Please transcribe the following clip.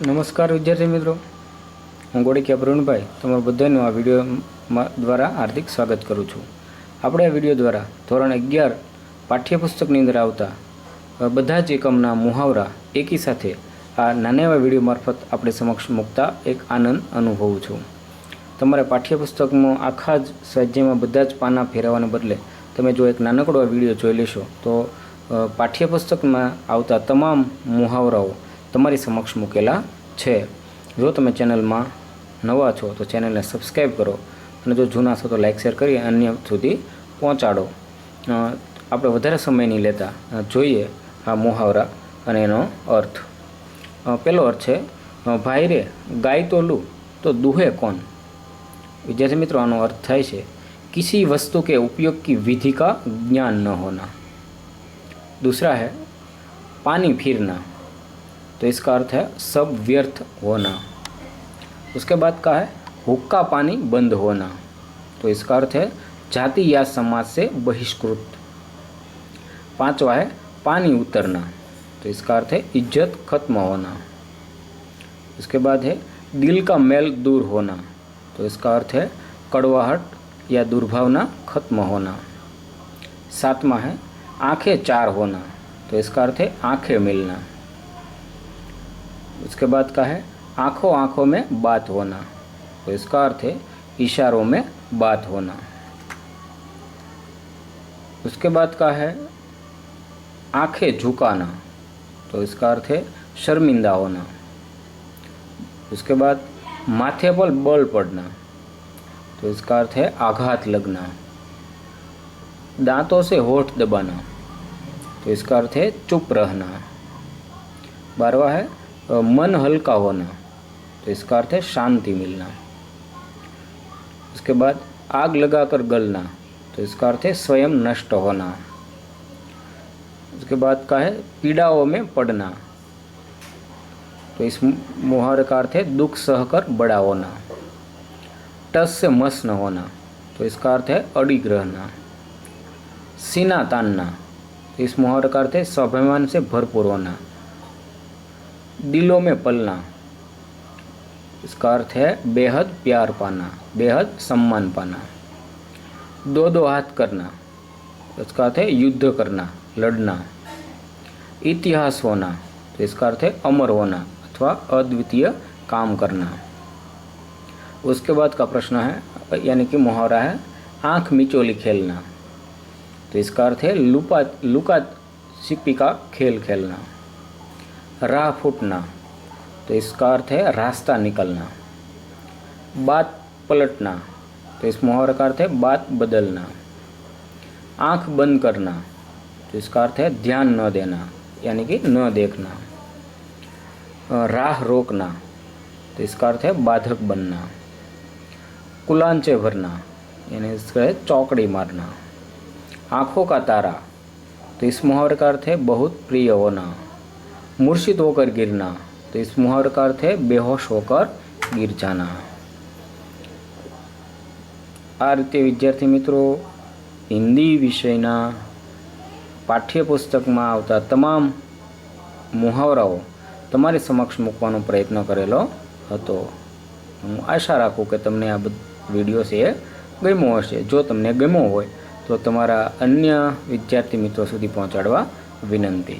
नमस्कार विद्यार्थी मित्रों, हूँ गोड़ीकिया प्रवीणभाई तमारू बधानु आ विडियो द्वारा हार्दिक स्वागत करूँ छूँ। આપણે આ વિડિયો દ્વારા ધોરણ 11 પાઠ્યપુસ્તકની અંદર આવતા બધા જ એકમના મુહાવરા એકી સાથે આ નાના એવા વિડિયો મારફત આપણે સમક્ષ મૂકતા એક આનંદ અનુભવું છું। તમારે પાઠ્યપુસ્તકમાં આખા જ સ્વાધ્યાયમાં બધા જ પાના ફેરવવાને બદલે તમે જો એક નાનકડો આ વિડિયો જોઈ લેશો તો પાઠ્યપુસ્તકમાં આવતા તમામ મુહાવરાઓ તમારી સમક્ષ મૂકેલા છે। જો તમે ચેનલમાં નવા છો તો ચેનલને સબસ્ક્રાઈબ કરો અને જો જૂના છો તો લાઈક શેર કરી અન્ય સુધી પહોંચાડો। આપણે વધારે સમય નહીં લેતા જોઈએ આ મુહાવરા અને એનો અર્થ। પહેલો અર્થ છે ભાઈ રે ગાય તો લૂ तो दूहे कौन। विद्यार्थी मित्रों आनो अर्थ થાય છે किसी वस्तु के उपयोग की विधि का ज्ञान न होना। दूसरा है पानी फिरना, तो इसका अर्थ है सब व्यर्थ होना। उसके बाद का है हुक्का पानी बंद होना, तो इसका अर्थ है जाति या समाज से बहिष्कृत। पांचवा है पानी उतरना, तो इसका अर्थ है इज्जत खत्म होना। उसके बाद है दिल का मैल दूर होना, तो इसका अर्थ है कड़वाहट या दुर्भावना खत्म होना। सातवां है आंखें चार होना, तो इसका अर्थ है आंखें मिलना। उसके बाद का है आंखों आंखों में बात होना, तो इसका अर्थ है इशारों में बात होना। उसके बाद का है आंखें झुकाना, तो इसका अर्थ है शर्मिंदा होना। उसके बाद माथे पर बल पड़ना, तो इसका अर्थ है आघात लगना। दांतों से होठ दबाना, तो इसका अर्थ है चुप रहना। 12वां है मन हल्का होना, तो इसका अर्थ है शांति मिलना। उसके बाद आग लगाकर गलना, तो इसका अर्थ है स्वयं नष्ट होना। उसके बाद का है पीड़ाओं में पड़ना, तो इस मुहावरे का अर्थ है दुख सहकर बड़ा होना। टस से मस न होना, तो इसका अर्थ है अडिग रहना। सीना तानना, तो इस मुहावरे का अर्थ है स्वाभिमान से भरपूर होना। दिलों में पलना, इसका अर्थ है बेहद प्यार पाना, बेहद सम्मान पाना। दो दो हाथ करना, इसका अर्थ है युद्ध करना, लड़ना। इतिहास होना, तो इसका अर्थ है अमर होना अथवा अद्वितीय काम करना। उसके बाद का प्रश्न है यानी कि मुहावरा है आँख मिचोली खेलना, तो इसका अर्थ है लुका छिपी का खेल खेलना। राह फूटना, तो इसका अर्थ है रास्ता निकलना। बात पलटना, तो इस मुहावरे का अर्थ है बात बदलना। आँख बंद करना, तो इसका अर्थ है ध्यान न देना यानी कि न देखना। राह रोकना, तो इसका अर्थ है बाधक बनना। कुलांचे भरना यानी इसका है चौकड़ी मारना। आँखों का तारा, तो इस मुहावरे का अर्थ है बहुत प्रिय होना। मूर्छित होकर गिरना, तो इस मुहावरे का अर्थ है बेहोश होकर गिर जाना। आ रीते विद्यार्थी मित्रों हिंदी विषयना पाठ्यपुस्तक में आवता तमाम मुहावराओ तमारी समक्ष मूकવાનો प्रयत्न करेलो हतो। हूँ आशा राखूँ कि तमने आ विडियो से गम्यो हशे। जो तमने गम्यो होय तो तमारा अन्य विद्यार्थी मित्रों सुधी पहोंचाडवा विनंती।